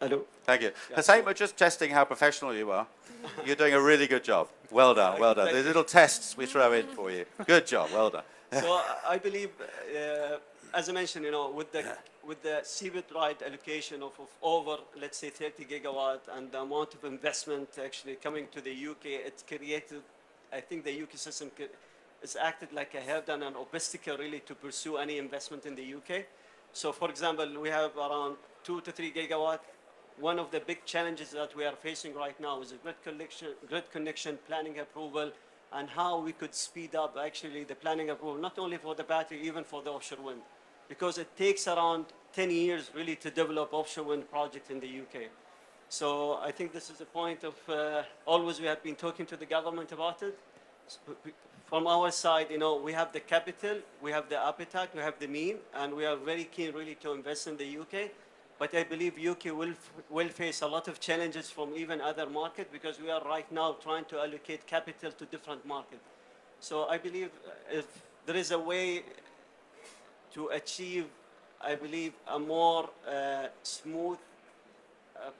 Hello. Thank you. Yeah. Hussein, we're just testing how professional you are. You're doing a really good job. Well done, well done. The little tests we throw in for you. Good job, well done. So I believe, as I mentioned, with the CBIT right allocation of over, let's say, 30 gigawatt and the amount of investment actually coming to the UK, it's created, I think the UK system is acted like a hurdle and obstacle really to pursue any investment in the UK. So for example, we have around 2 to 3 gigawatt. One of the big challenges that we are facing right now is the grid connection planning approval, and how we could speed up actually the planning approval, not only for the battery, even for the offshore wind, because it takes around 10 years really to develop offshore wind projects in the UK. So I think this is a point of always we have been talking to the government about it. From our side, we have the capital, we have the appetite, we have the mean, and we are very keen really to invest in the UK. But I believe UK will face a lot of challenges from even other markets, because we are right now trying to allocate capital to different markets. So I believe if there is a way to achieve, I believe, a more smooth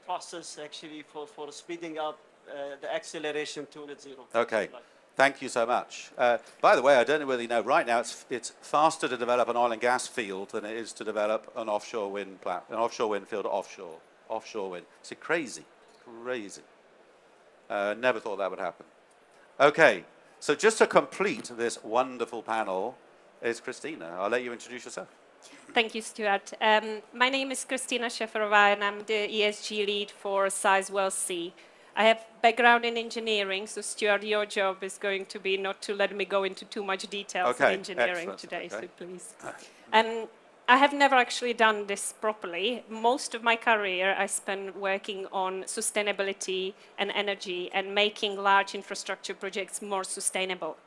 process actually for speeding up the acceleration to net zero. Okay. Thank you so much. By the way, I don't know whether you know, right now it's faster to develop an oil and gas field than it is to develop an offshore wind field offshore wind. It's crazy, crazy. Never thought that would happen. Okay, so just to complete this wonderful panel is Christina. I'll let you introduce yourself. Thank you, Stuart. My name is Christina Sheferova, and I'm the ESG lead for Sizewell C. I have background in engineering, so Stuart, your job is going to be not to let me go into too much details of engineering today, so please. I have never actually done this properly. Most of my career I spent working on sustainability and energy and making large infrastructure projects more sustainable.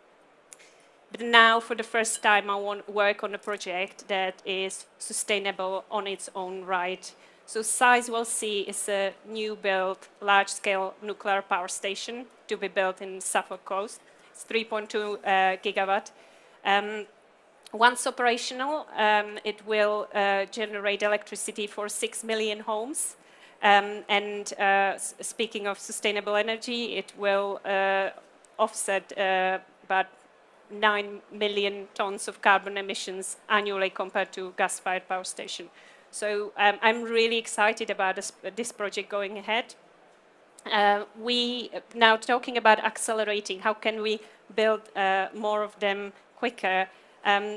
But now, for the first time, I want to work on a project that is sustainable on its own right. So Sizewell C is a new built large-scale nuclear power station to be built in Suffolk Coast. It's 3.2 gigawatt. Once operational, it will generate electricity for 6 million homes. Speaking of sustainable energy, it will offset about 9 million tons of carbon emissions annually compared to gas-fired power station. So I'm really excited about this project going ahead. We now talking about accelerating. How can we build more of them quicker?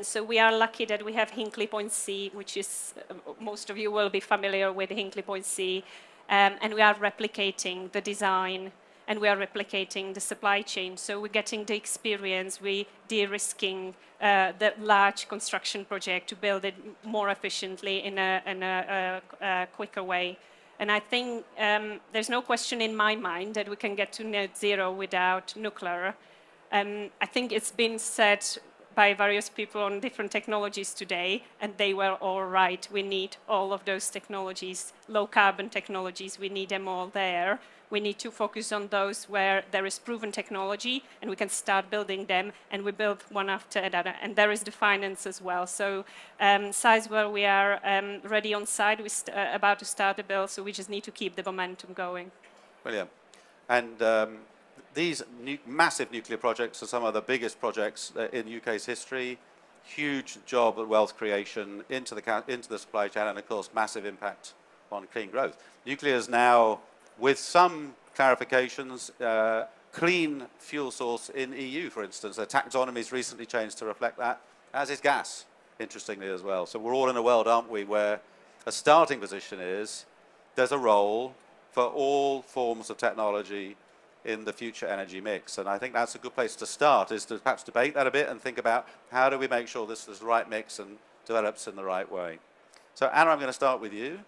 So we are lucky that we have Hinkley Point C, which is, most of you will be familiar with Hinkley Point C, and we are replicating the design, and we are replicating the supply chain. So we're getting the experience, we de-risking the large construction project to build it more efficiently in a quicker way. And I think there's no question in my mind that we can get to net zero without nuclear. I think it's been said by various people on different technologies today, and they were all right. We need all of those technologies, low carbon technologies, we need them all there. We need to focus on those where there is proven technology and we can start building them, and we build one after another. And there is the finance as well. So Sizewell, we are ready on site. We're about to start the build, so we just need to keep the momentum going. Brilliant. And these massive nuclear projects are some of the biggest projects in UK's history. Huge job at wealth creation into the supply chain, and of course massive impact on clean growth. Nuclear is now, with some clarifications, clean fuel source in EU, for instance. The taxonomy's recently changed to reflect that, as is gas, interestingly as well. So we're all in a world, aren't we, where a starting position is there's a role for all forms of technology in the future energy mix. And I think that's a good place to start, is to perhaps debate that a bit and think about how do we make sure this is the right mix and develops in the right way. So Anna, I'm going to start with you.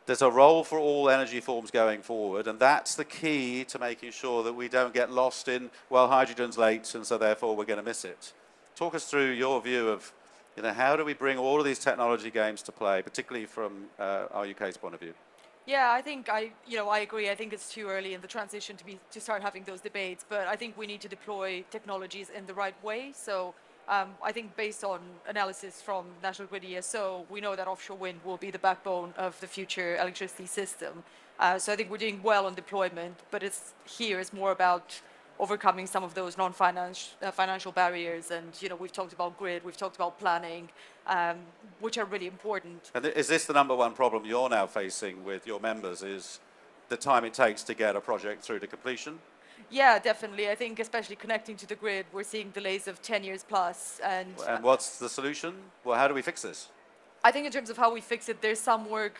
There's a role for all energy forms going forward, and that's the key to making sure that we don't get lost in, well, hydrogen's late, and so therefore we're going to miss it. Talk us through your view of, how do we bring all of these technology games to play, particularly from our UK's point of view? Yeah, I think I agree. I think it's too early in the transition to start having those debates, but I think we need to deploy technologies in the right way. So I think based on analysis from National Grid ESO, we know that offshore wind will be the backbone of the future electricity system. So I think we're doing well on deployment, but it's more about overcoming some of those financial barriers. And we've talked about grid, we've talked about planning, which are really important. And is this the number one problem you're now facing with your members, is the time it takes to get a project through to completion? Yeah, definitely. I think especially connecting to the grid, we're seeing delays of 10 years plus. And what's the solution? Well, how do we fix this? I think in terms of how we fix it, there's some work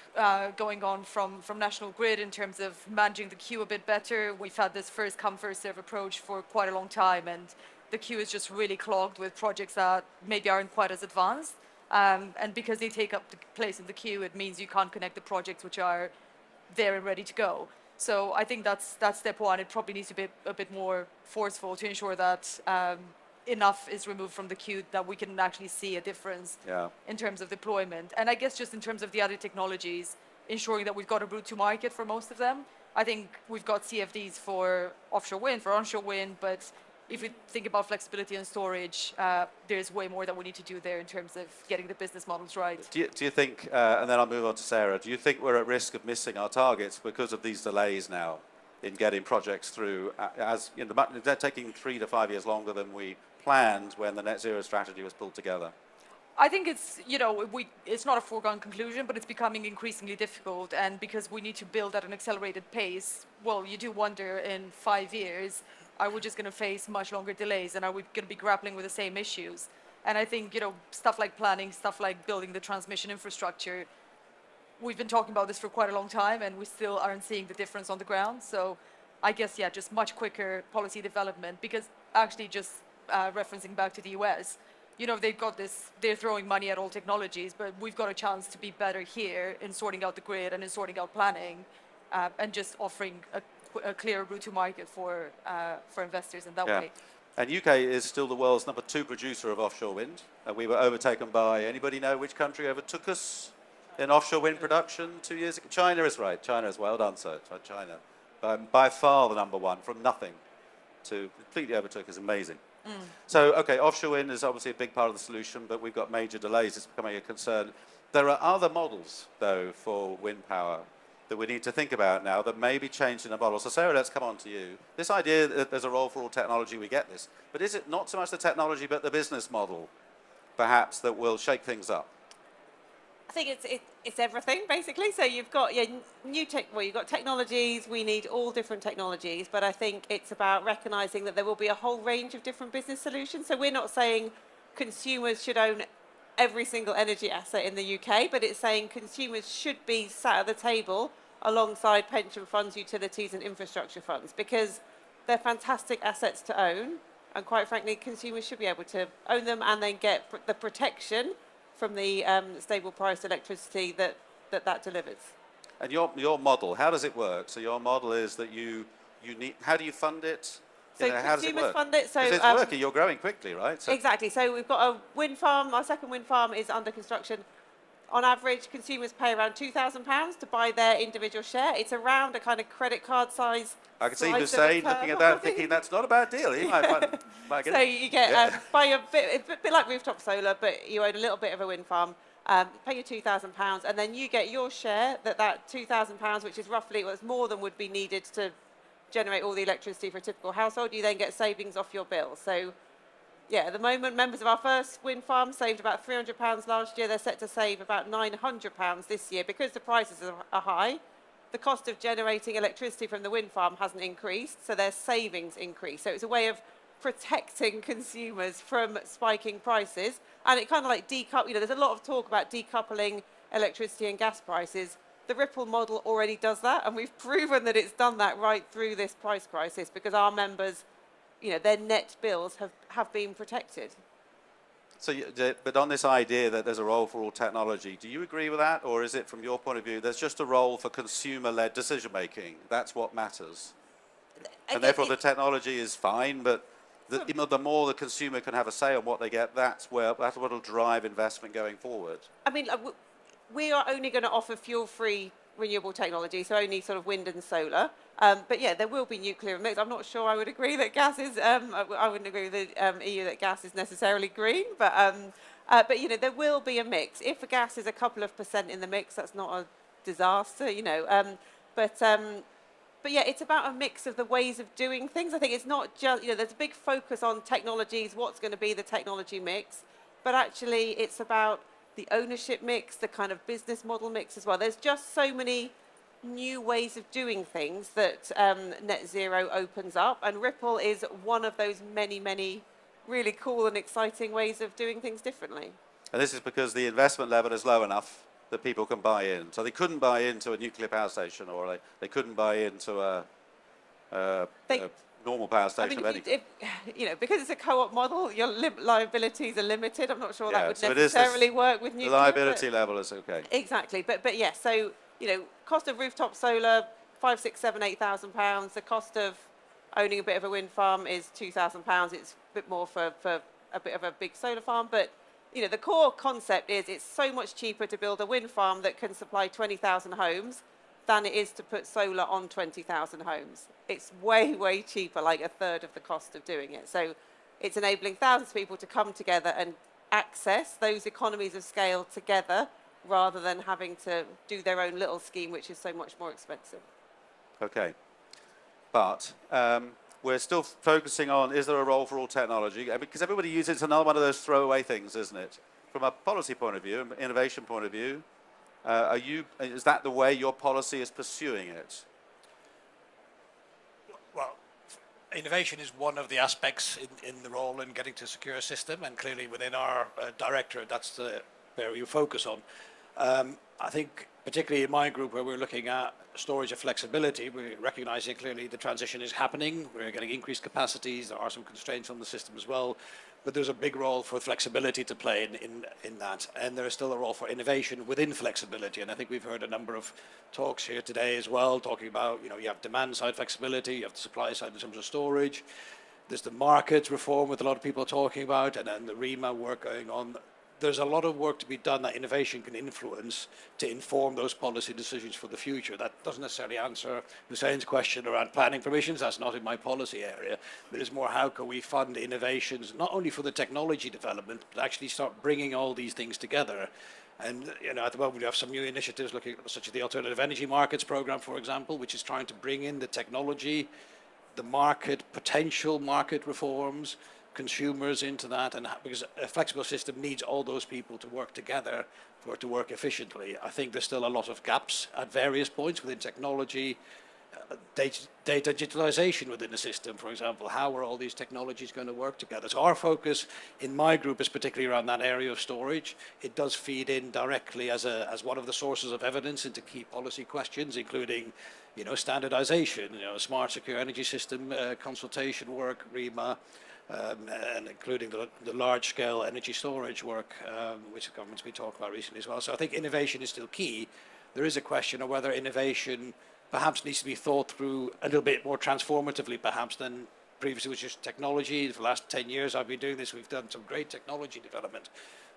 going on from National Grid in terms of managing the queue a bit better. We've had this first come, first serve approach for quite a long time, and the queue is just really clogged with projects that maybe aren't quite as advanced. And because they take up the place in the queue, it means you can't connect the projects which are there and ready to go. So I think that's step one. It probably needs to be a bit more forceful to ensure that enough is removed from the queue that we can actually see a difference in terms of deployment. And I guess just in terms of the other technologies, ensuring that we've got a route to market for most of them. I think we've got CFDs for offshore wind, for onshore wind, but if we think about flexibility and storage, there's way more that we need to do there in terms of getting the business models right. Do you think, and then I'll move on to Sarah, do you think we're at risk of missing our targets because of these delays now in getting projects through? They're taking 3 to 5 years longer than we planned when the net zero strategy was pulled together. I think it's not a foregone conclusion, but it's becoming increasingly difficult. And because we need to build at an accelerated pace, well, you do wonder in 5 years, are we just going to face much longer delays, and are we going to be grappling with the same issues? And I think, stuff like planning, stuff like building the transmission infrastructure, we've been talking about this for quite a long time, and we still aren't seeing the difference on the ground. So I guess, just much quicker policy development, because actually just referencing back to the US, they've got this, they're throwing money at all technologies, but we've got a chance to be better here in sorting out the grid and in sorting out planning, and just offering a clear route to market for investors in that way. And UK is still the world's number 2 producer of offshore wind. We were overtaken by, anybody know which country overtook us in offshore wind production 2 years ago? China is right. China is well done, sir. China. By far the number 1, from nothing to completely overtook is amazing. So, okay, offshore wind is obviously a big part of the solution, but we've got major delays. It's becoming a concern. There are other models, though, for wind power that we need to think about now that may be changing the model. So Sarah, let's come on to you. This idea that there's a role for all technology, we get this. But is it not so much the technology, but the business model, perhaps, that will shake things up? I think it's everything, basically. So you've got you've got technologies. We need all different technologies, but I think it's about recognizing that there will be a whole range of different business solutions. So we're not saying consumers should own every single energy asset in the UK, but it's saying consumers should be sat at the table alongside pension funds, utilities and infrastructure funds, because they're fantastic assets to own, and quite frankly consumers should be able to own them and then get the protection from the stable priced electricity that delivers. And your model, how does it work? So your model is that you need, how do you fund it? So how does it consumers work? fund it. So it's working, you're growing quickly, right? So exactly. So we've got a wind farm. Our second wind farm is under construction. On average, consumers pay around £2,000 to buy their individual share. It's around a kind of credit card size. I can see Hussein looking at that, thinking that's not a bad deal. He might get so you get buy a bit like rooftop solar, but you own a little bit of a wind farm. Pay your £2,000, and then you get your share. That £2,000, which is roughly what's more than would be needed to generate all the electricity for a typical household, you then get savings off your bill. So, yeah, at the moment, members of our first wind farm saved about £300 last year. They're set to save about £900 this year because the prices are high. The cost of generating electricity from the wind farm hasn't increased, so their savings increase. So it's a way of protecting consumers from spiking prices. And it kind of like there's a lot of talk about decoupling electricity and gas prices. The Ripple model already does that, and we've proven that it's done that right through this price crisis because our members, their net bills have been protected. So, but on this idea that there's a role for all technology, do you agree with that, or is it, from your point of view, there's just a role for consumer-led decision-making? That's what matters. And therefore the technology is fine, but the more the consumer can have a say on what they get, that's what will drive investment going forward. I mean, we are only going to offer fuel-free renewable technology, so only sort of wind and solar. But yeah, there will be nuclear mix. I'm not sure I would agree that gas is, I wouldn't agree with the EU that gas is necessarily green, but you know, there will be a mix. If the gas is a couple of percent in the mix, that's not a disaster, you know. But yeah, it's about a mix of the ways of doing things. I think it's not just, you know, there's a big focus on technologies, what's going to be the technology mix, but actually it's about the ownership mix, the kind of business model mix as well. There's just so many new ways of doing things that net zero opens up, and Ripple is one of those many, many really cool and exciting ways of doing things differently. And this is because the investment level is low enough that people can buy in. So they couldn't buy into a nuclear power station, or they couldn't buy into a normal power station of any kind. You know, because it's a co-op model, your liabilities are limited. I'm not sure that would so necessarily work with nuclear. The liability level is okay. Exactly, but yeah, so, you know, cost of rooftop solar, £5,000, £6,000, £8,000. The cost of owning a bit of a wind farm is £2,000. It's a bit more for a bit of a big solar farm, but you know, the core concept is it's so much cheaper to build a wind farm that can supply 20,000 homes than it is to put solar on 20,000 homes. It's way, way cheaper, like a third of the cost of doing it. So it's enabling thousands of people to come together and access those economies of scale together rather than having to do their own little scheme, which is so much more expensive. Okay. But we're still focusing on, is there a role for all technology? Because everybody uses it. It's another one of those throwaway things, isn't it? From a policy point of view, innovation point of view, is that the way your policy is pursuing it? Well, innovation is one of the aspects in the role in getting to a secure system, and clearly within our directorate, that's the area you focus on. I think particularly in my group where we're looking at storage of flexibility, we're recognizing clearly the transition is happening. We're getting increased capacities. There are some constraints on the system as well, but there's a big role for flexibility to play in that. And there is still a role for innovation within flexibility. And I think we've heard a number of talks here today as well, talking about, you know, you have demand side flexibility, you have the supply side in terms of storage. There's the market reform with a lot of people talking about, and then the REMA work going on. There's a lot of work to be done that innovation can influence to inform those policy decisions for the future. That doesn't necessarily answer Hussein's question around planning permissions. That's not in my policy area. But it's more how can we fund innovations, not only for the technology development, but actually start bringing all these things together. And you know, at the moment we have some new initiatives looking at, such as the Alternative Energy Markets Programme, for example, which is trying to bring in the technology, the market, potential market reforms, consumers into that, and because a flexible system needs all those people to work together for it to work efficiently. I think there's still a lot of gaps at various points within technology, data digitalization within the system, for example. How are all these technologies going to work together? So our focus in my group is particularly around that area of storage. It does feed in directly as one of the sources of evidence into key policy questions, including, you know, standardization, you know, smart secure energy system consultation work, REMA, and including the large-scale energy storage work, which the government's been talking about recently as well. So I think innovation is still key. There is a question of whether innovation perhaps needs to be thought through a little bit more transformatively, perhaps, than previously was just technology. For the last 10 years I've been doing this, we've done some great technology development.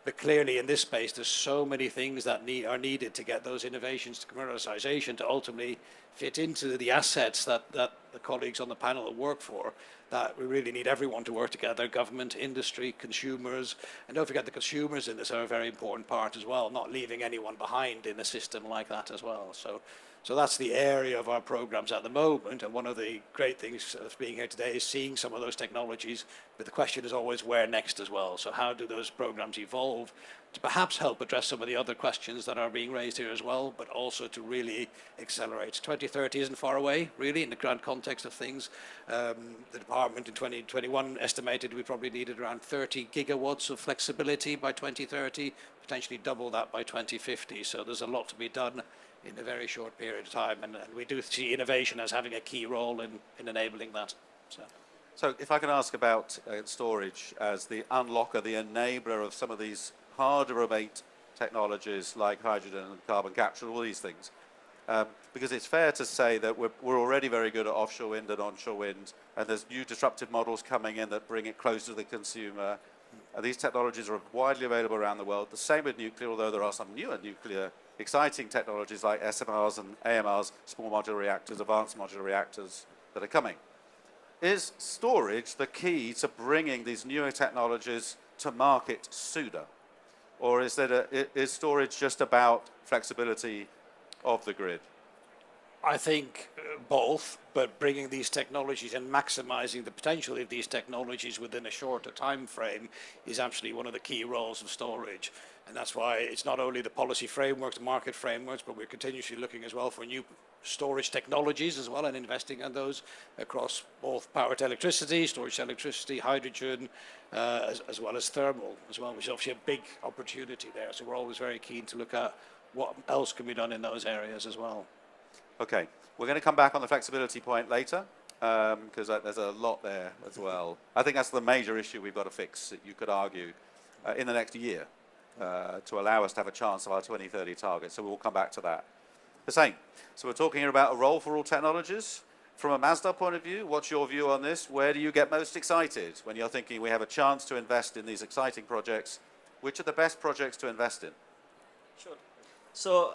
But clearly in this space, there's so many things that are needed to get those innovations to commercialization to ultimately fit into the assets that the colleagues on the panel work for, that we really need everyone to work together, government, industry, consumers. And don't forget the consumers in this are a very important part as well, not leaving anyone behind in a system like that as well. So that's the area of our programs at the moment, and one of the great things of being here today is seeing some of those technologies, but the question is always where next as well. So how do those programs evolve to perhaps help address some of the other questions that are being raised here as well, but also to really accelerate. 2030 isn't far away, really, in the grand context of things. The department in 2021 estimated we probably needed around 30 gigawatts of flexibility by 2030, potentially double that by 2050. So there's a lot to be done in a very short period of time, and we do see innovation as having a key role in enabling that. So if I can ask about storage as the unlocker, the enabler of some of these hard-to-abate technologies like hydrogen and carbon capture, all these things, because it's fair to say that we're already very good at offshore wind and onshore wind, and there's new disruptive models coming in that bring it closer to the consumer. These technologies are widely available around the world. The same with nuclear, although there are some newer nuclear exciting technologies like SMRs and AMRs, small modular reactors, advanced modular reactors that are coming. Is storage the key to bringing these newer technologies to market sooner? Or is storage just about flexibility of the grid? I think both, but bringing these technologies and maximizing the potential of these technologies within a shorter time frame is actually one of the key roles of storage. And that's why it's not only the policy frameworks, the market frameworks, but we're continuously looking as well for new storage technologies as well and investing in those across both power to electricity, storage to electricity, hydrogen, as well as thermal as well, which is obviously a big opportunity there. So we're always very keen to look at what else can be done in those areas as well. Okay, we're going to come back on the flexibility point later, because there's a lot there as well. I think that's the major issue we've got to fix, you could argue, in the next year, to allow us to have a chance of our 2030 target. So we'll come back to that. Hussein, so we're talking here about a role for all technologies. From a Mazda point of view, what's your view on this? Where do you get most excited when you're thinking we have a chance to invest in these exciting projects? Which are the best projects to invest in? Sure. So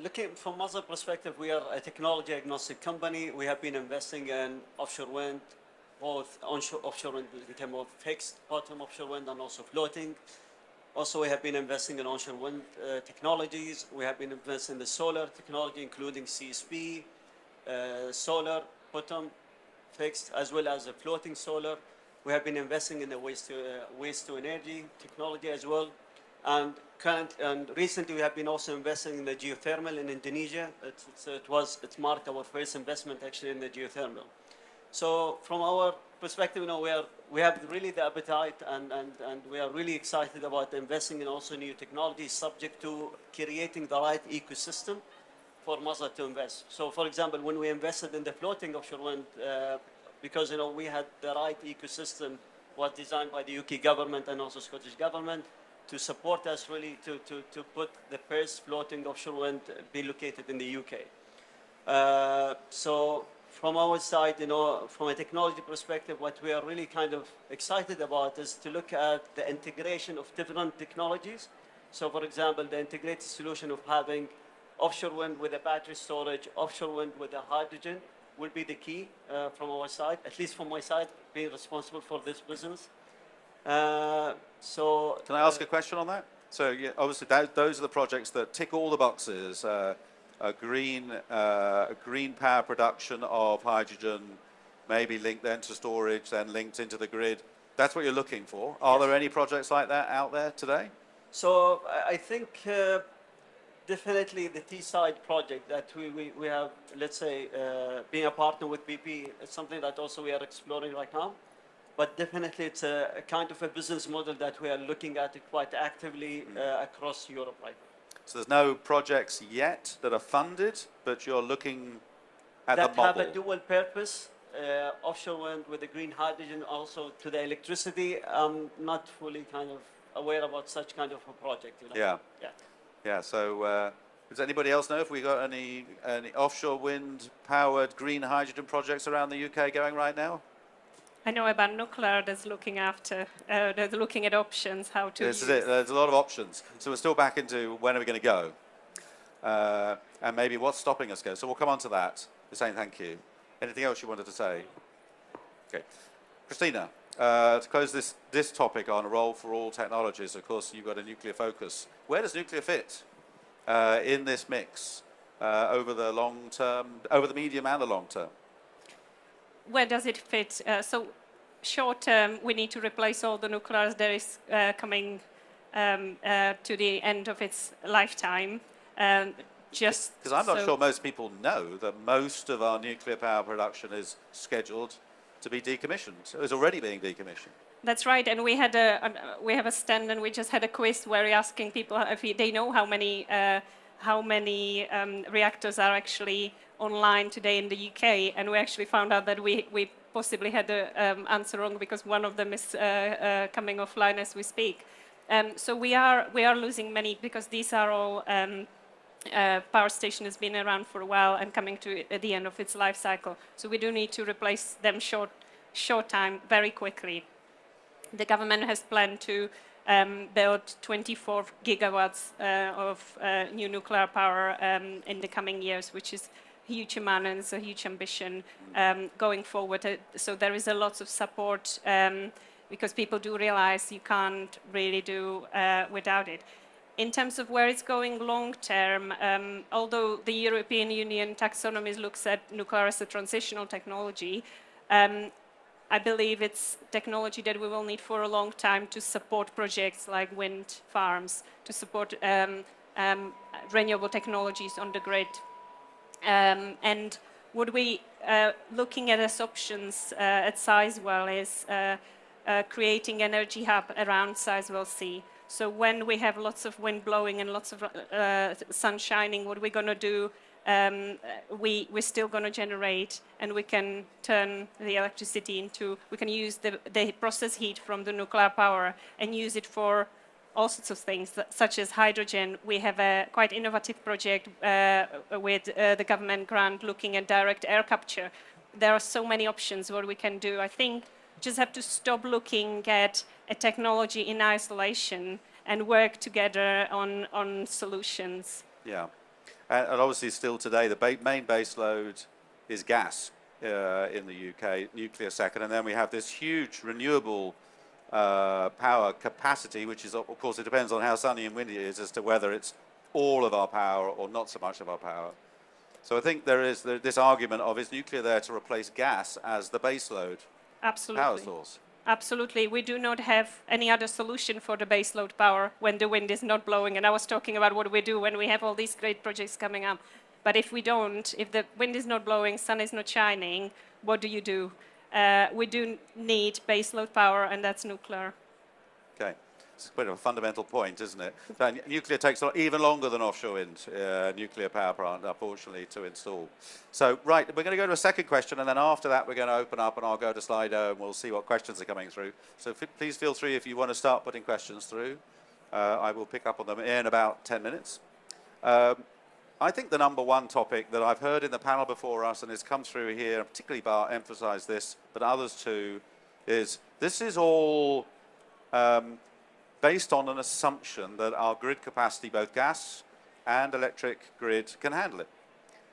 looking from Mazda perspective, we are a technology agnostic company. We have been investing in offshore wind, both onshore offshore wind in terms of fixed bottom offshore wind and also floating. Also, we have been investing in onshore wind technologies. We have been investing in the solar technology, including CSP, solar, bottom, fixed, as well as a floating solar. We have been investing in the waste to energy technology as well. And recently, we have been also investing in the geothermal in Indonesia. It marked our first investment actually in the geothermal. So from our perspective, we have really the appetite and we are really excited about investing in also new technologies, subject to creating the right ecosystem for Mazda to invest. So for example, when we invested in the floating offshore wind, because we had the right ecosystem was designed by the UK government and also Scottish government to support us really to put the first floating offshore wind be located in the UK. So from our side, from a technology perspective, what we are really kind of excited about is to look at the integration of different technologies. So for example, the integrated solution of having offshore wind with a battery storage, offshore wind with a hydrogen will be the key from our side, at least from my side, being responsible for this business. Can I ask a question on that? So yeah, obviously those are the projects that tick all the boxes. A green power production of hydrogen, maybe linked then to storage, then linked into the grid. That's what you're looking for. Are there any projects like that out there today? So I think definitely the Teesside project that we have, let's say, being a partner with BP, it's something that also we are exploring right now. But definitely it's a kind of a business model that we are looking at quite actively across Europe right now. So there's no projects yet that are funded, but you're looking at the model. That have a dual purpose, offshore wind with the green hydrogen also to the electricity. I'm not fully kind of aware about such kind of a project. Yeah. So does anybody else know if we got any offshore wind powered green hydrogen projects around the UK going right now? I know about nuclear that's looking at options, how to This use. is it. There's a lot of options. So we're still back into when are we going to go? And maybe what's stopping us go. So we'll come on to that. Saying thank you. Anything else you wanted to say? Okay. Christina, to close this topic on a role for all technologies, of course, you've got a nuclear focus. Where does nuclear fit in this mix over the long term, over the medium and the long term? Where does it fit? So short term, we need to replace all the nuclears that is coming to the end of its lifetime. Just because I'm not sure most people know that most of our nuclear power production is scheduled to be decommissioned. It's already being decommissioned. That's right, and we have a stand, and we just had a quiz where we're asking people if they know how many reactors are actually online today in the UK, and we actually found out that we possibly had the answer wrong because one of them is coming offline as we speak. So we are losing many because these are all power station has been around for a while and coming to the end of its life cycle. So we do need to replace them short time very quickly. The government has planned to build 24 gigawatts of new nuclear power in the coming years, which is a huge amount and it's a huge ambition going forward. So there is a lot of support because people do realize you can't really do without it. In terms of where it's going long term, although the European Union taxonomy looks at nuclear as a transitional technology, I believe it's technology that we will need for a long time to support projects like wind farms, to support renewable technologies on the grid. And what we looking at as options at Sizewell is creating energy hub around Sizewell C. So when we have lots of wind blowing and lots of sun shining, what we're going to do, we're still going to generate, and we can turn the electricity into, we can use the process heat from the nuclear power and use it for all sorts of things, such as hydrogen. We have a quite innovative project with the government grant looking at direct air capture. There are so many options what we can do. I think just have to stop looking at a technology in isolation and work together on solutions. Yeah. And obviously still today, the main base load is gas in the UK, nuclear second, and then we have this huge renewable power capacity, which is, of course, it depends on how sunny and windy it is as to whether it's all of our power or not so much of our power. So I think there is this argument of, is nuclear there to replace gas as the base load power source? Absolutely. We do not have any other solution for the baseload power when the wind is not blowing. And I was talking about what we do when we have all these great projects coming up. But if we don't, if the wind is not blowing, sun is not shining, what do you do? We do need baseload power, and that's nuclear. Okay. It's a bit of a fundamental point, isn't it? So nuclear takes even longer than offshore wind, nuclear power plant, unfortunately, to install. So, right, we're going to go to a second question, and then after that we're going to open up, and I'll go to Slido, and we'll see what questions are coming through. So please feel free if you want to start putting questions through. I will pick up on them in about 10 minutes. I think the number one topic that I've heard in the panel before us, and has come through here, particularly Bart emphasised this, but others too, is this is all based on an assumption that our grid capacity, both gas and electric grid, can handle it.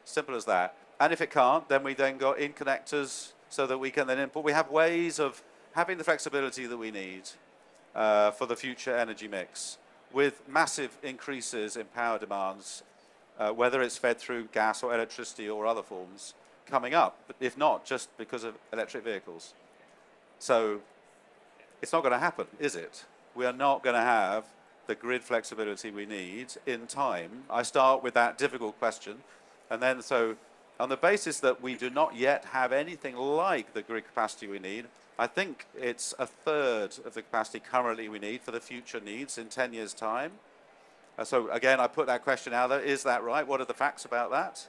Simple as that. And if it can't, then we then got in connectors so that we can then input. We have ways of having the flexibility that we need for the future energy mix with massive increases in power demands, whether it's fed through gas or electricity or other forms coming up, but if not, just because of electric vehicles. So it's not going to happen, is it? We are not going to have the grid flexibility we need in time. I start with that difficult question. And then, so on the basis that we do not yet have anything like the grid capacity we need, I think it's a third of the capacity currently we need for the future needs in 10 years' time. So again, I put that question out there. Is that right? What are the facts about that?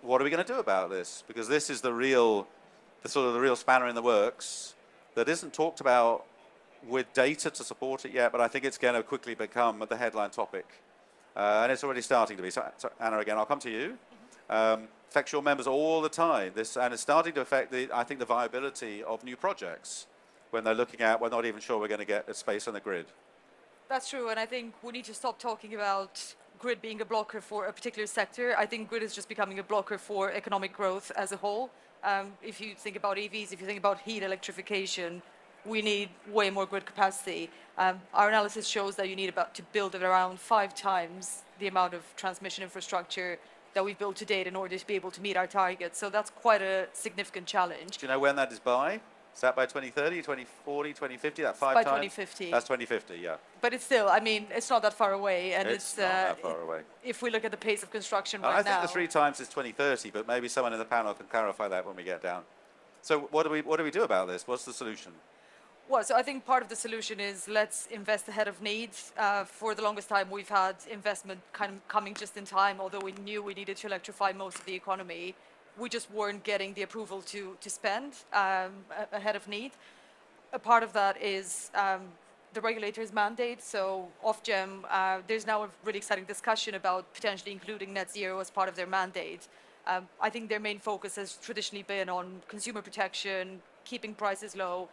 What are we going to do about this? Because this is the real spanner in the works that isn't talked about with data to support it yet, but I think it's going to quickly become the headline topic. And it's already starting to be. So Anna, again, I'll come to you. Affects your members all the time. And it's starting to affect, I think, the viability of new projects when they're looking at, we're not even sure we're going to get a space on the grid. That's true, and I think we need to stop talking about grid being a blocker for a particular sector. I think grid is just becoming a blocker for economic growth as a whole. If you think about EVs, if you think about heat electrification, we need way more grid capacity. Our analysis shows that you need to build it around 5 times the amount of transmission infrastructure that we've built to date in order to be able to meet our targets. So that's quite a significant challenge. Do you know when that is by? Is that by 2030, 2040, 2050? That 5 by times? 2050. That's 2050, yeah. But it's still, I mean, it's not that far away. And It's not that far away. If we look at the pace of construction I right think now. the 3 times is 2030, but maybe someone in the panel can clarify that when we get down. So what do we do about this? What's the solution? Well, so I think part of the solution is let's invest ahead of needs. For the longest time, we've had investment kind of coming just in time, although we knew we needed to electrify most of the economy. We just weren't getting the approval to spend ahead of need. A part of that is the regulators' mandate. So Ofgem, there's now a really exciting discussion about potentially including net zero as part of their mandate. I think their main focus has traditionally been on consumer protection, keeping prices low.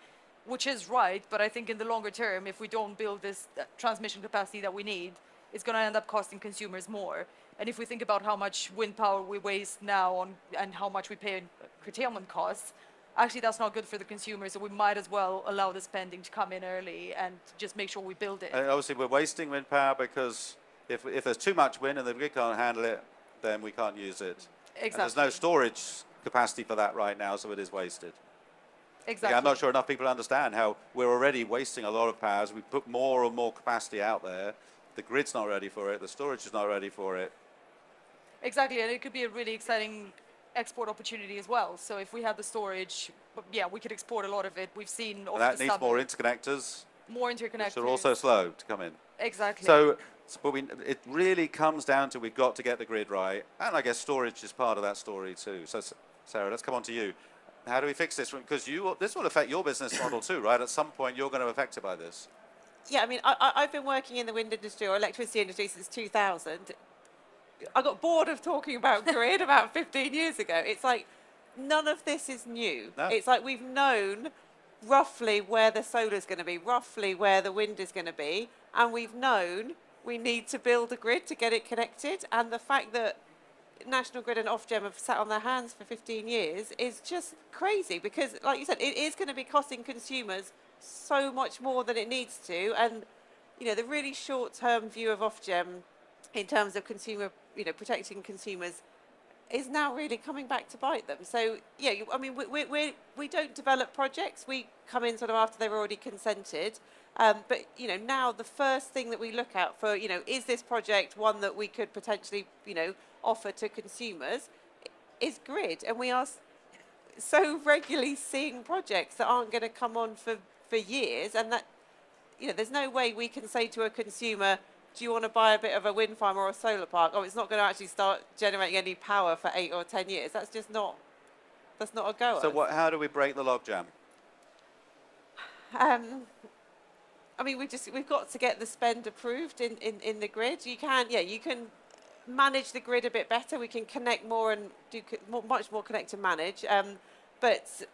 which is right, but I think in the longer term, if we don't build this transmission capacity that we need, it's going to end up costing consumers more. And if we think about how much wind power we waste now on and how much we pay in curtailment costs, actually that's not good for the consumer. So we might as well allow the spending to come in early and just make sure we build it. And obviously, we're wasting wind power because if there's too much wind and the grid can't handle it, then we can't use it. Exactly. And there's no storage capacity for that right now, so it is wasted. Exactly. Yeah, I'm not sure enough people understand how we're already wasting a lot of power as we put more and more capacity out there. The grid's not ready for it. The storage is not ready for it. Exactly, and it could be a really exciting export opportunity as well. So if we have the storage, yeah, we could export a lot of it. We've seen And over that the needs summer, more interconnectors, more interconnectors. which are also slow to come in. Exactly. So, but it really comes down to we've got to get the grid right, and I guess storage is part of that story too. So, Sarah, let's come on to you. How do we fix this? Because this will affect your business model too, right? At some point, you're going to be affected by this. Yeah, I mean, I've been working in the wind industry or electricity industry since 2000. I got bored of talking about grid about 15 years ago. It's like none of this is new. No. It's like we've known roughly where the solar's going to be, roughly where the wind is going to be, and we've known we need to build a grid to get it connected. And the fact that National Grid and Ofgem have sat on their hands for 15 years is just crazy because, like you said, it is going to be costing consumers so much more than it needs to. And, you know, the really short-term view of Ofgem in terms of consumer, you know, protecting consumers is now really coming back to bite them. So, yeah, I mean, we don't develop projects. We come in sort of after they've already consented. But, you know, now the first thing that we look at for, you know, is this project one that we could potentially, you know, offer to consumers is grid. And we are so regularly seeing projects that aren't going to come on for years. And that, you know, there's no way we can say to a consumer, do you want to buy a bit of a wind farm or a solar park? Oh, it's not going to actually start generating any power for 8 or 10 years. That's just not, that's not a goer. So how do we break the logjam? I mean, we've got to get the spend approved in the grid. You can manage the grid a bit better. We can connect more and do much more connect and manage. But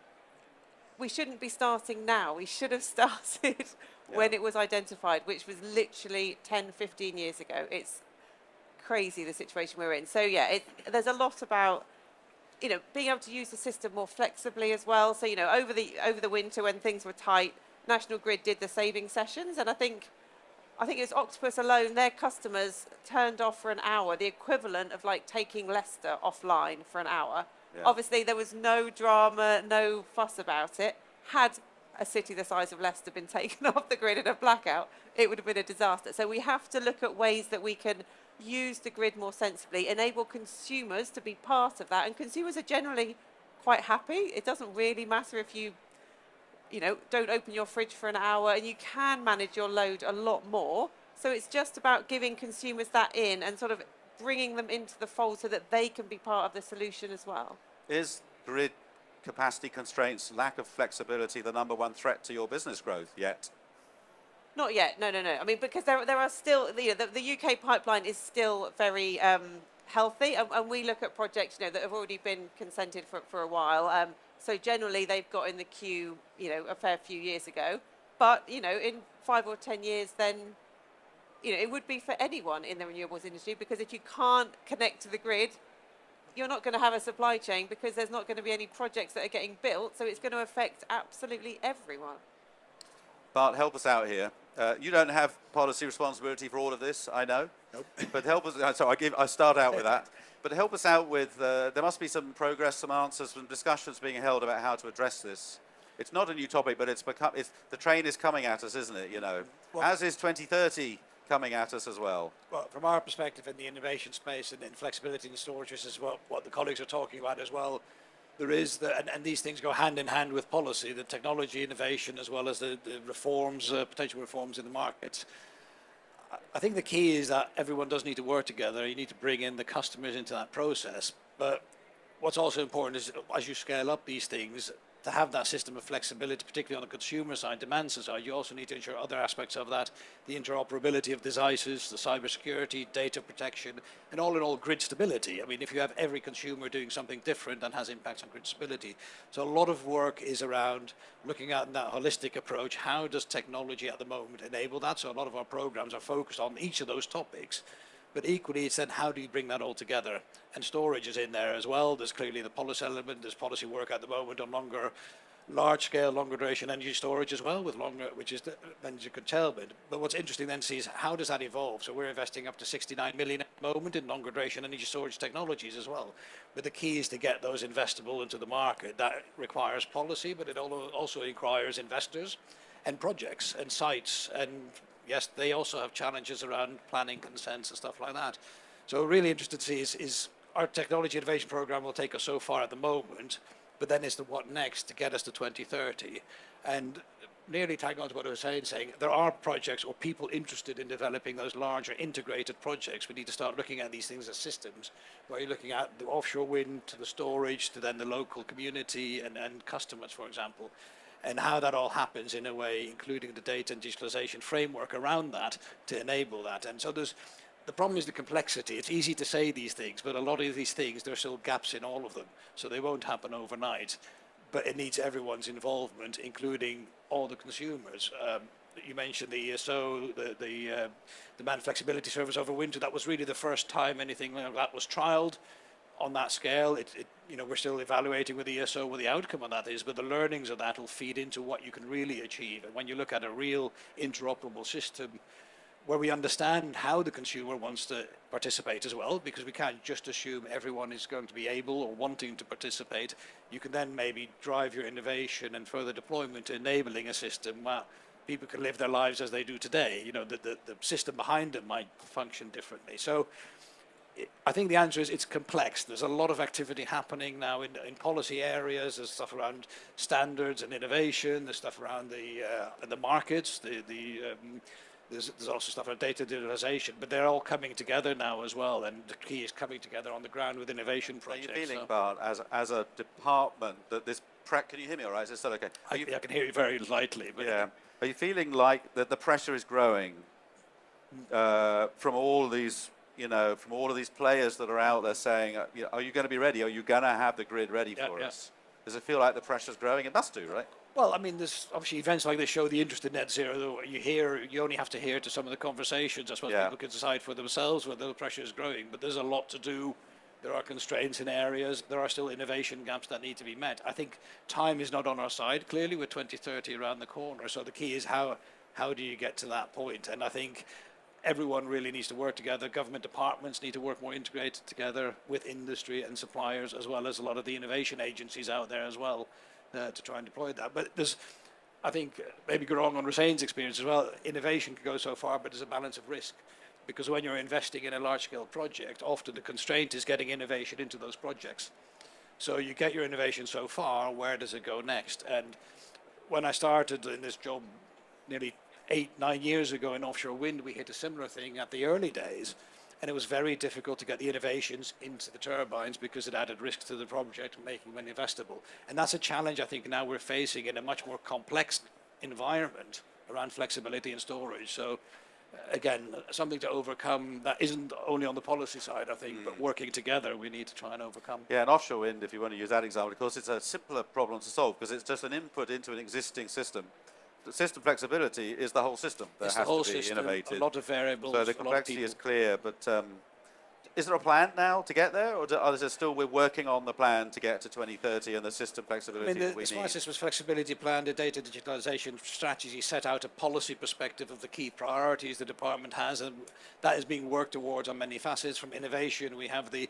we shouldn't be starting now. We should have started when it was identified, which was literally 10, 15 years ago. It's crazy the situation we're in. So yeah, there's a lot about, you know, being able to use the system more flexibly as well. So, you know, over the winter when things were tight, National Grid did the saving sessions, and I think it was Octopus alone, their customers turned off for an hour, the equivalent of like taking Leicester offline for an hour. Yeah. Obviously, there was no drama, no fuss about it. Had a city the size of Leicester been taken off the grid in a blackout, it would have been a disaster. So we have to look at ways that we can use the grid more sensibly, enable consumers to be part of that. And consumers are generally quite happy. It doesn't really matter if you know, don't open your fridge for an hour, and you can manage your load a lot more. So it's just about giving consumers that in and sort of bringing them into the fold so that they can be part of the solution as well. Is Grid capacity constraints, lack of flexibility, the number one threat to your business growth yet? Not yet, no. I mean, because there are still, you know, the UK pipeline is still very healthy, and we look at projects, you know, that have already been consented for a while. So generally, they've got in the queue, you know, a fair few years ago. But, you know, in 5 or 10 years, then, you know, it would be for anyone in the renewables industry, because if you can't connect to the grid, you're not going to have a supply chain because there's not going to be any projects that are getting built. So it's going to affect absolutely everyone. Bart, help us out here. You don't have policy responsibility for all of this, I know. Nope. But help us. So I start out with that. But help us out with. There must be some progress, some answers, some discussions being held about how to address this. It's not a new topic, but the train is coming at us, isn't it? You know, well, as is 2030 coming at us as well. Well, from our perspective in the innovation space and in flexibility and storage, this is what the colleagues are talking about as well. There is and these things go hand in hand with policy, the technology innovation as well as the reforms, potential reforms in the markets. I think the key is that everyone does need to work together. You need to bring in the customers into that process. But what's also important is as you scale up these things, to have that system of flexibility, particularly on the consumer side, demand side, you also need to ensure other aspects of that, the interoperability of devices, the cybersecurity, data protection, and all in all, grid stability. I mean, if you have every consumer doing something different, that has impacts on grid stability. So a lot of work is around looking at that holistic approach. How does technology at the moment enable that? So a lot of our programs are focused on each of those topics. But equally, it's then how do you bring that all together? And storage is in there as well. There's clearly the policy element. There's policy work at the moment on large scale, longer duration energy storage as well, with longer, which is the energy curtailment. But what's interesting then to see is how does that evolve? So we're investing up to 69 million at the moment in longer duration energy storage technologies as well. But the key is to get those investable into the market. That requires policy, but it also requires investors and projects and sites, and yes, they also have challenges around planning consents and stuff like that. So really interested to see is our technology innovation program will take us so far at the moment, but then is the what next to get us to 2030. And nearly tagging on to what I was saying, there are projects or people interested in developing those larger integrated projects. We need to start looking at these things as systems, where you're looking at the offshore wind to the storage to then the local community and customers, for example, and how that all happens in a way, including the data and digitalization framework around that to enable that. And so the problem is the complexity. It's easy to say these things, but a lot of these things, there are still gaps in all of them. So they won't happen overnight, but it needs everyone's involvement, including all the consumers. You mentioned the ESO, the demand flexibility service over winter. That was really the first time anything like that was trialed on that scale. We're still evaluating with ESO what the outcome of that is, but the learnings of that will feed into what you can really achieve. And when you look at a real interoperable system where we understand how the consumer wants to participate as well, because we can't just assume everyone is going to be able or wanting to participate, you can then maybe drive your innovation and further deployment to enabling a system where people can live their lives as they do today. The system behind them might function differently. So I think the answer is it's complex. There's a lot of activity happening now in policy areas. There's stuff around standards and innovation. There's stuff around the markets. There's also stuff around data digitalization. But they're all coming together now as well. And the key is coming together on the ground with innovation projects. Are you feeling, Bart, as a department that this can you hear me all right? Is that okay? I can hear you very lightly. But yeah. Are you feeling like that the pressure is growing from all these? From all of these players that are out there saying, are you going to be ready? Are you going to have the grid ready for us? Does it feel like the pressure's growing? It must do, right? Well, I mean, there's obviously events like this show the interest in net zero. Though you only have to hear to some of the conversations. I suppose people can decide for themselves whether the pressure is growing. But there's a lot to do. There are constraints in areas. There are still innovation gaps that need to be met. I think time is not on our side. Clearly, with 2030 around the corner. So the key is how do you get to that point? And I think everyone really needs to work together. Government departments need to work more integrated together with industry and suppliers, as well as a lot of the innovation agencies out there as well, to try and deploy that. But I think, maybe go wrong on Hussein's experience as well, innovation can go so far, but there's a balance of risk. Because when you're investing in a large-scale project, often the constraint is getting innovation into those projects. So you get your innovation so far, where does it go next? And when I started in this job nearly 8-9 years ago in offshore wind, we hit a similar thing at the early days, and it was very difficult to get the innovations into the turbines because it added risk to the project, making them investable. And that's a challenge I think now we're facing in a much more complex environment around flexibility and storage. So again, something to overcome that isn't only on the policy side, I think, but working together we need to try and overcome. Yeah, and offshore wind, if you want to use that example, of course, it's a simpler problem to solve because it's just an input into an existing system. The system flexibility is the whole system that has to be innovated. A lot of variables. So the complexity is clear, but is there a plan now to get there, or is there still we're working on the plan to get to 2030 and the system flexibility that we need? The Smart Systems Flexibility Plan, the data digitalization strategy set out a policy perspective of the key priorities the department has, and that is being worked towards on many facets. From innovation, we have the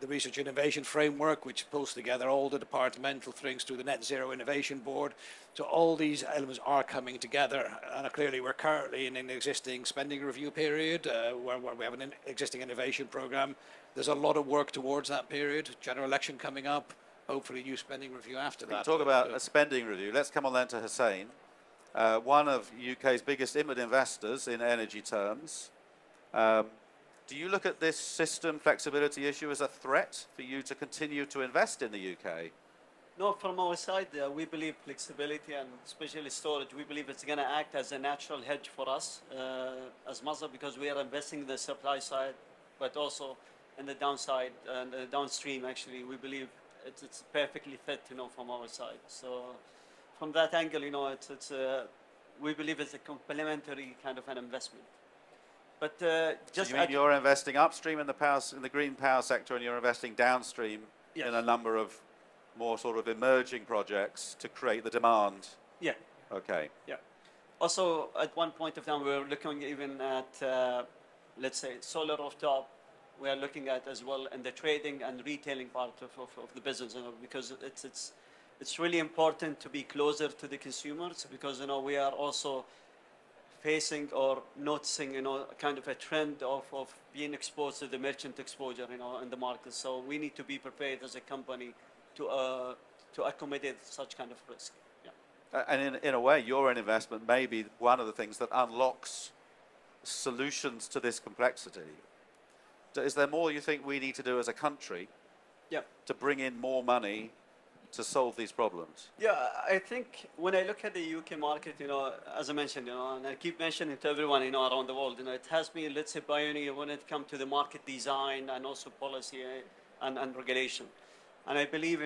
Research Innovation Framework, which pulls together all the departmental things through the Net Zero Innovation Board. So all these elements are coming together, and clearly we're currently in an existing spending review period where we have an existing innovation program. There's a lot of work towards that period. General election coming up, hopefully new spending review after that. Talk about a spending review. Let's come on then to Hussein, one of UK's biggest inward investors in energy terms. Do you look at this system flexibility issue as a threat for you to continue to invest in the UK? No, from our side, we believe flexibility and especially storage, we believe it's going to act as a natural hedge for us as Mazda because we are investing in the supply side, but also in the downside and the downstream, actually, we believe it's perfectly fit, from our side. So from that angle, we believe it's a complementary kind of an investment. But just So you mean you're investing upstream in the green power sector, and you're investing downstream Yes. in a number of more sort of emerging projects to create the demand. Yeah. Okay. Yeah. Also, at one point of time, we were looking even at, let's say, solar rooftop. We are looking at as well in the trading and retailing part of the business, because it's really important to be closer to the consumers because, we are also facing or noticing, kind of a trend of being exposed to the merchant exposure, in the market. So we need to be prepared as a company to accommodate such kind of risk. Yeah. And in a way, your investment may be one of the things that unlocks solutions to this complexity. Is there more you think we need to do as a country Yeah. to bring in more money to solve these problems? Yeah, I think when I look at the UK market, as I mentioned, and I keep mentioning to everyone, around the world, it has been, let's say, pioneer when it comes to the market design and also policy and regulation. And I believe,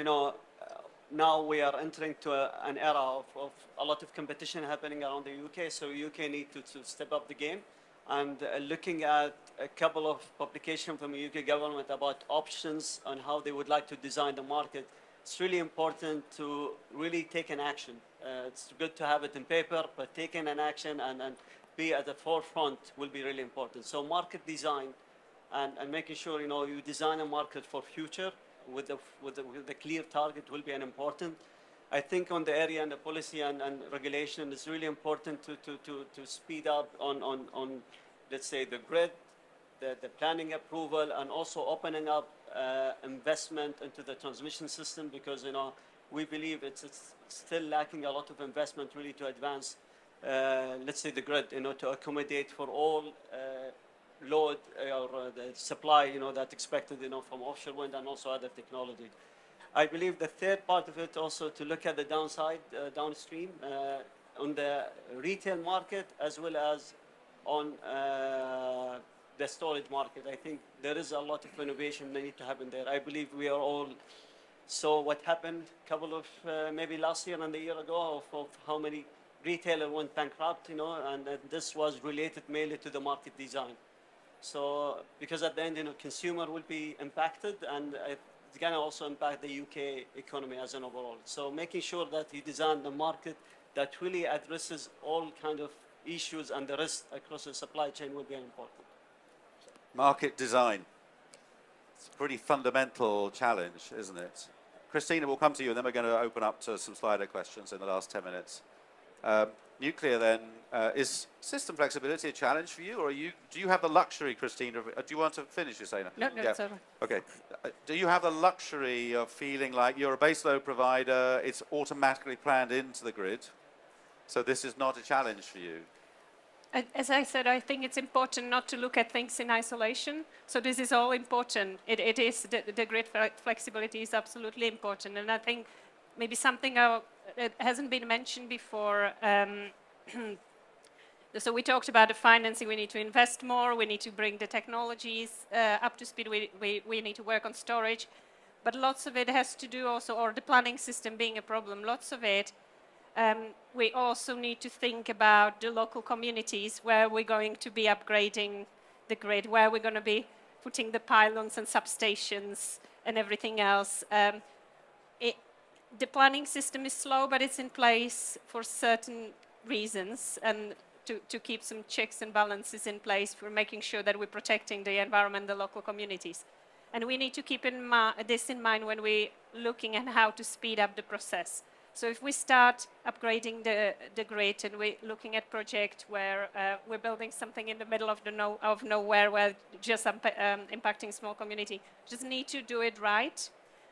now we are entering to an era of a lot of competition happening around the UK. So UK need to step up the game. And looking at a couple of publications from the UK government about options on how they would like to design the market, it's really important to really take an action. It's good to have it in paper, but taking an action and be at the forefront will be really important. So market design and making sure, you design a market for future with the clear target will be an important. I think on the area and the policy and regulation, it's really important to speed up on let's say, the grid, the planning approval, and also opening up investment into the transmission system because, we believe it's still lacking a lot of investment really to advance, let's say, the grid, to accommodate for all load or the supply, that's expected, from offshore wind and also other technology. I believe the third part of it also to look at the downside, downstream, on the retail market as well as on the storage market. I think there is a lot of innovation that need to happen there. I believe we are all saw what happened a couple of maybe last year and the year ago of how many retailers went bankrupt, and this was related mainly to the market design. So because at the end, consumer will be impacted and it's going to also impact the UK economy as an overall. So making sure that you design the market that really addresses all kind of issues and the risk across the supply chain will be important. Market design. It's a pretty fundamental challenge, isn't it? Christina, we'll come to you, and then we're going to open up to some Slido questions in the last 10 minutes. Nuclear, then, is system flexibility a challenge for you, or do you have the luxury, Christina? Do you want to finish, Hussein? No, it's all right. Okay. Do you have the luxury of feeling like you're a baseload provider, it's automatically planned into the grid, so this is not a challenge for you? As I said, I think it's important not to look at things in isolation. So this is all important. It is, the grid flexibility is absolutely important. And I think maybe something that hasn't been mentioned before. So we talked about the financing. We need to invest more. We need to bring the technologies up to speed. We need to work on storage. But lots of it has to do also, or the planning system being a problem, lots of it. We also need to think about the local communities where we're going to be upgrading the grid, where we're going to be putting the pylons and substations and everything else. The planning system is slow, but it's in place for certain reasons and to keep some checks and balances in place for making sure that we're protecting the environment, the local communities. And we need to keep this in mind when we're looking at how to speed up the process. So if we start upgrading the grid and we're looking at projects where we're building something in the middle of nowhere where just impacting small community, just need to do it right.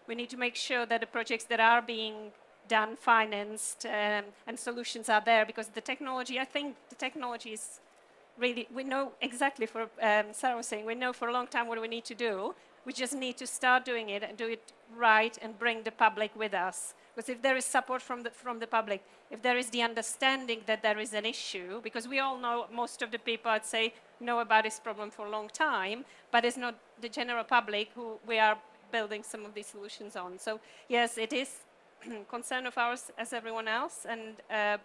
We need to make sure that the projects that are being done, financed, and solutions are there because the technology, I think the technology is really, we know exactly for, Sarah was saying, we know for a long time what we need to do. We just need to start doing it and do it right and bring the public with us. Because if there is support from the public, if there is the understanding that there is an issue, because we all know, most of the people, I'd say, know about this problem for a long time, but it's not the general public who we are building some of these solutions on. So yes, it is concern of ours as everyone else, and yeah,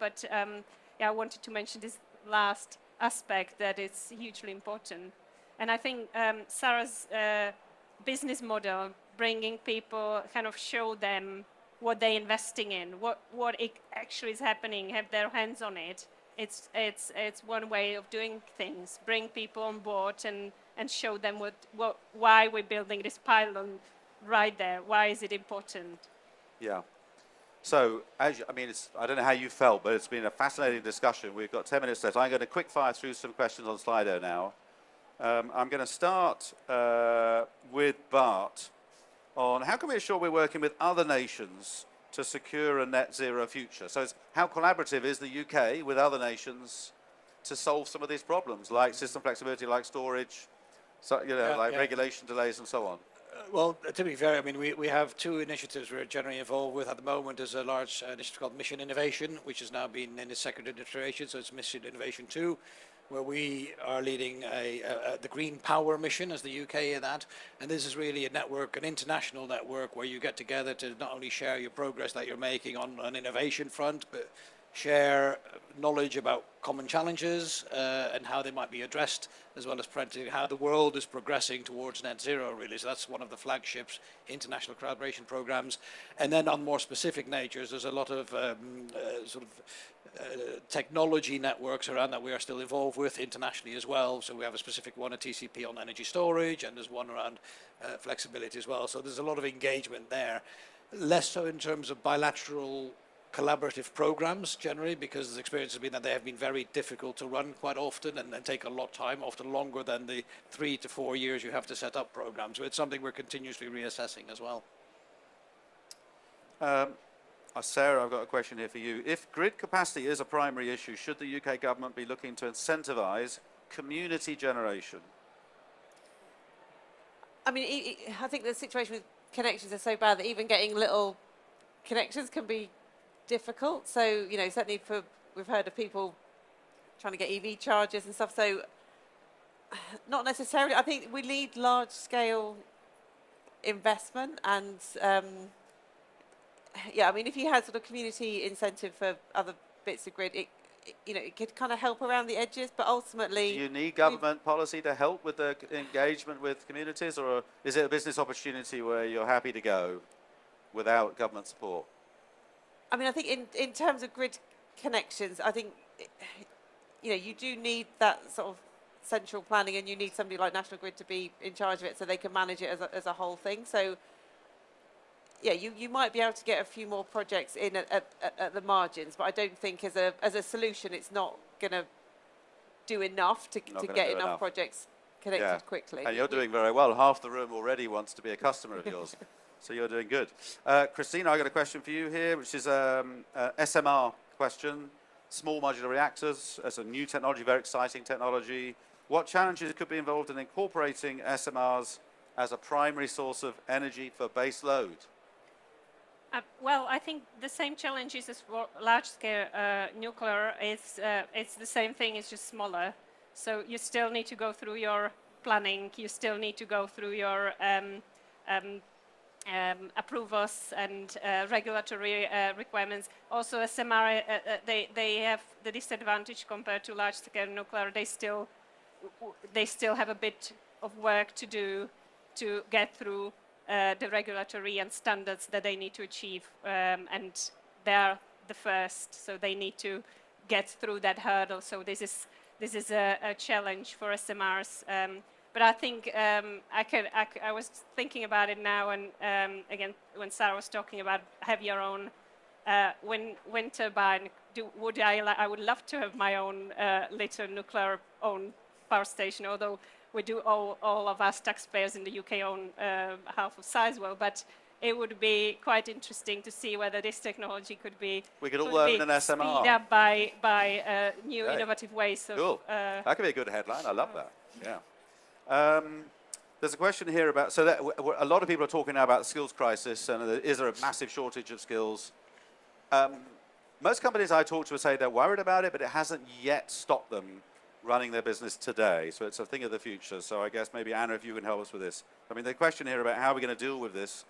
I wanted to mention this last aspect, that it's hugely important. And I think Sarah's business model, bringing people, kind of show them what they're investing in, what it actually is happening, have their hands on it. It's one way of doing things. Bring people on board and show them why we're building this pylon right there. Why is it important? Yeah. So, I mean, I don't know how you felt, but it's been a fascinating discussion. We've got 10 minutes left. I'm going to quick fire through some questions on Slido now. I'm going to start with Bart on how can we ensure we're working with other nations to secure a net zero future? So it's how collaborative is the UK with other nations to solve some of these problems, like system flexibility, like storage, so, regulation delays and so on? Well, to be fair, I mean, we have two initiatives we're generally involved with at the moment. There's a large initiative called Mission Innovation, which has now been in its second iteration, so it's Mission Innovation 2, where we are leading the Green Power mission as the UK in that. And this is really a network, an international network, where you get together to not only share your progress that you're making on an innovation front, but share knowledge about common challenges and how they might be addressed, as well as how the world is progressing towards net zero, really. So that's one of the flagships international collaboration programs. And then on more specific natures, there's a lot of technology networks around that we are still involved with internationally as well. So we have a specific one at TCP on energy storage, and there's one around flexibility as well. So there's a lot of engagement there. Less so in terms of bilateral collaborative programs generally, because the experience has been that they have been very difficult to run quite often and take a lot of time, often longer than the 3 to 4 years you have to set up programs. So it's something we're continuously reassessing as well. Sarah, I've got a question here for you. If grid capacity is a primary issue, should the UK government be looking to incentivise community generation? I mean, I think the situation with connections is so bad that even getting little connections can be difficult. So, you know, certainly we've heard of people trying to get EV chargers and stuff. So, not necessarily. I think we need large-scale investment, and yeah, I mean, if you had sort of community incentive for other bits of grid, it could kind of help around the edges. But ultimately, do you need government policy to help with the engagement with communities, or is it a business opportunity where you're happy to go without government support? I mean, I think in terms of grid connections, I think, you do need that sort of central planning, and you need somebody like National Grid to be in charge of it so they can manage it as a whole thing. So, yeah, you might be able to get a few more projects in at the margins, but I don't think as a solution it's not going to do enough to get enough projects connected quickly. And you're doing very well. Half the room already wants to be a customer of yours. So you're doing good. Christina, I got a question for you here, which is SMR question. Small modular reactors as a new technology, very exciting technology. What challenges could be involved in incorporating SMRs as a primary source of energy for base load? Well, I think the same challenges as for large-scale nuclear. It's the same thing, it's just smaller. So you still need to go through your planning. You still need to go through your approvals and regulatory requirements. Also, SMR, they have the disadvantage compared to large-scale nuclear. They still have a bit of work to do to get through the regulatory and standards that they need to achieve, and they are the first, so they need to get through that hurdle. So this is a challenge for SMRs. But I think I was thinking about it now, and again, when Sarah was talking about have your own wind turbine, I would love to have my own little nuclear own power station, although we do all of us taxpayers in the UK own half of Sizewell, but it would be quite interesting to see whether this technology could be we could all own an SMR. Speed up by new innovative ways of. Cool. That could be a good headline. I love that. Yeah. There's a question here about, so that a lot of people are talking now about the skills crisis, and is there a massive shortage of skills most companies I talk to say they're worried about it, but it hasn't yet stopped them running their business today. So it's a thing of the future. So I guess maybe Anna, if you can help us with this. I mean, the question here about how are we going to deal with this,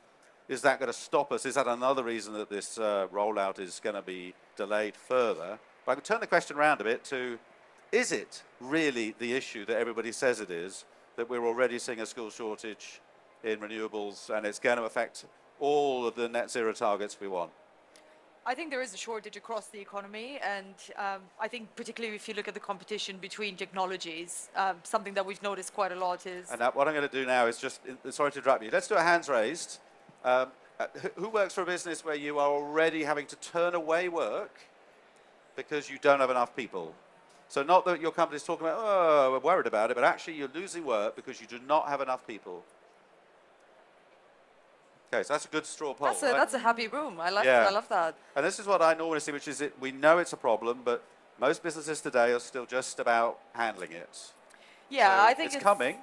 is that going to stop us? Is that another reason that this rollout is going to be delayed further? But I can turn the question around a bit to, is it really the issue that everybody says it is, that we're already seeing a skill shortage in renewables and it's going to affect all of the net zero targets we want? I think there is a shortage across the economy, and I think particularly if you look at the competition between technologies, something that we've noticed quite a lot is... And what I'm going to do now is just, sorry to interrupt you, let's do a hands raised. Who works for a business where you are already having to turn away work because you don't have enough people? So not that your company's talking about, oh, we're worried about it, but actually you're losing work because you do not have enough people. Okay, so that's a good straw poll. That's a happy room. I love that. And this is what I normally see, which is we know it's a problem, but most businesses today are still just about handling it. Yeah, So I think it's coming.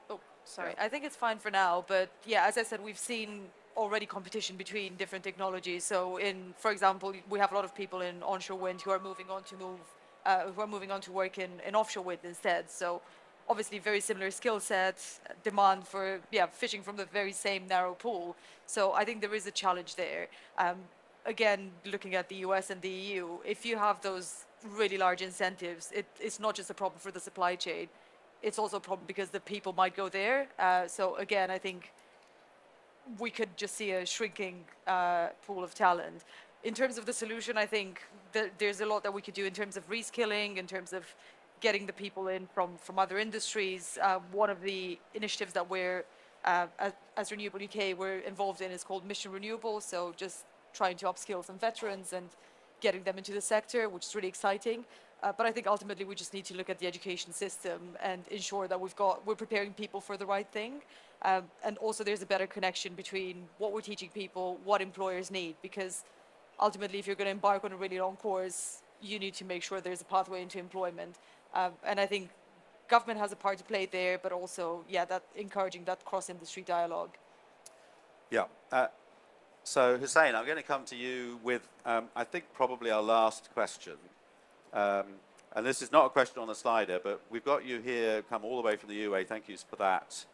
Oh, sorry. Yeah. I think it's fine for now, but yeah, as I said, we've seen already competition between different technologies. So for example, we have a lot of people in onshore wind who are moving on to work in offshore wind instead. So obviously very similar skill sets, demand for fishing from the very same narrow pool. So I think there is a challenge there. Again, looking at the US and the EU, if you have those really large incentives, it's not just a problem for the supply chain. It's also a problem because the people might go there. So again, I think we could just see a shrinking pool of talent. In terms of the solution, I think there's a lot that we could do in terms of reskilling, in terms of getting the people in from other industries. One of the initiatives that we're, as Renewable UK, we're involved in is called Mission Renewable. So just trying to upskill some veterans and getting them into the sector, which is really exciting. But I think ultimately we just need to look at the education system and ensure that we're preparing people for the right thing. And also there's a better connection between what we're teaching people, what employers need, because ultimately if you're going to embark on a really long course, you need to make sure there's a pathway into employment. And I think government has a part to play there, but also, that encouraging that cross-industry dialogue. Yeah. So Hussein, I'm going to come to you with, I think, probably our last question. And this is not a question on the slider, but we've got you here, come all the way from the UAE. Thank you for that.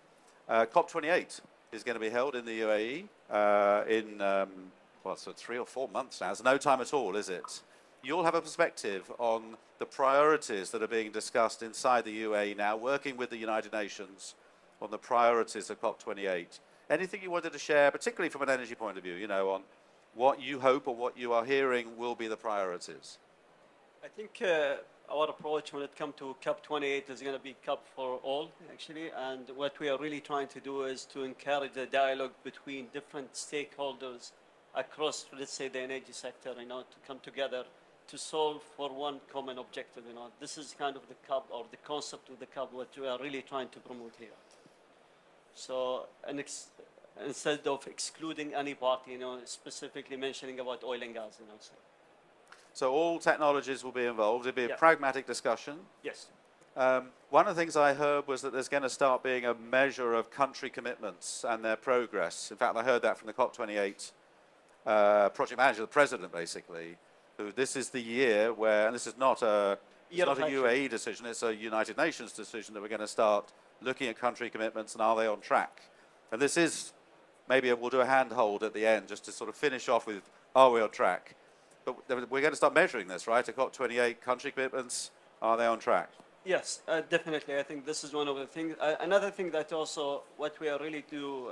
COP28 is going to be held in the UAE in, so 3 or 4 months now. It's no time at all, is it? You'll have a perspective on the priorities that are being discussed inside the UAE now, working with the United Nations on the priorities of COP28. Anything you wanted to share, particularly from an energy point of view, on what you hope or what you are hearing will be the priorities? I think our approach when it comes to COP28 is going to be COP for all, actually. And what we are really trying to do is to encourage the dialogue between different stakeholders across, let's say, the energy sector, to come together to solve for one common objective. This is kind of the COP, or the concept of the COP, what we are really trying to promote here. So instead of excluding any party, specifically mentioning about oil and gas, So all technologies will be involved. It'll be a pragmatic discussion. Yes. One of the things I heard was that there's going to start being a measure of country commitments and their progress. In fact, I heard that from the COP28 project manager, the president, basically. Who this is the year where, and this is not a UAE decision, it's a United Nations decision that we're going to start looking at country commitments and are they on track. And this is, maybe we'll do a handhold at the end just to sort of finish off with, are we on track? But we're going to start measuring this, right? At COP28, country commitments, are they on track? Yes, definitely. I think this is one of the things. Another thing that also, what we are really do,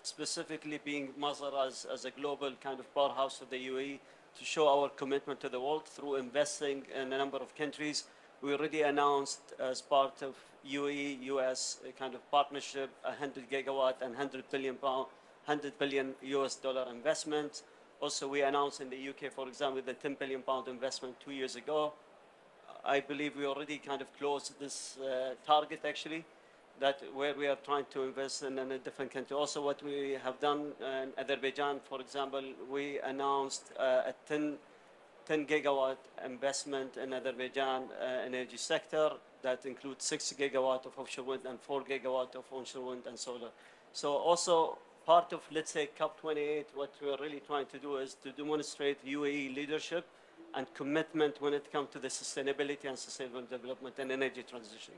specifically being Masr as a global kind of powerhouse of the UAE, to show our commitment to the world through investing in a number of countries. We already announced as part of UAE, US kind of partnership, 100 gigawatt and 100 billion US dollar investment. Also, we announced in the UK, for example, the 10 billion pound investment 2 years ago. I believe we already kind of closed this target, actually, that where we are trying to invest in a different country. Also, what we have done in Azerbaijan, for example, we announced a 10 gigawatt investment in Azerbaijan energy sector that includes 6 gigawatt of offshore wind and 4 gigawatt of onshore wind and solar. So also part of, let's say, COP28, what we're really trying to do is to demonstrate UAE leadership and commitment when it comes to the sustainability and sustainable development and energy transition.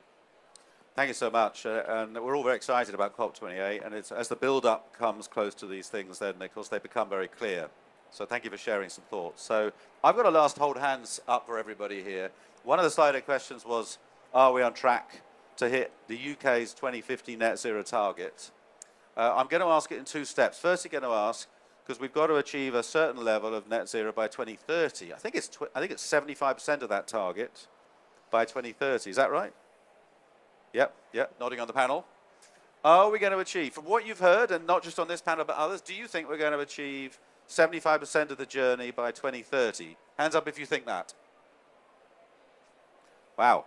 Thank you so much. And we're all very excited about COP28. And it's, as the build-up comes close to these things, then, of course, they become very clear. So thank you for sharing some thoughts. So I've got a last hold hands up for everybody here. One of the sliding questions was, are we on track to hit the UK's 2050 net zero target? I'm going to ask it in two steps. First, you're going to ask, because we've got to achieve a certain level of net zero by 2030. I think it's 75% of that target by 2030. Is that right? Yep, nodding on the panel. Are we going to achieve, from what you've heard, and not just on this panel but others, do you think we're going to achieve 75% of the journey by 2030? Hands up if you think that. Wow.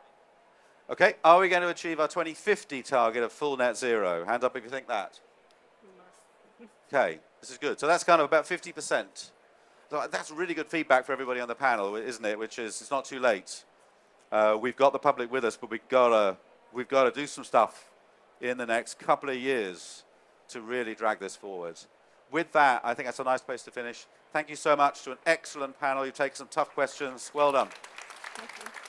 Okay, are we going to achieve our 2050 target of full net zero? Hands up if you think that. Okay, this is good. So that's kind of about 50%. So that's really good feedback for everybody on the panel, isn't it? Which is, it's not too late. We've got the public with us, but we've got to do some stuff in the next couple of years to really drag this forward. With that, I think that's a nice place to finish. Thank you so much to an excellent panel. You've taken some tough questions. Well done. Thank you.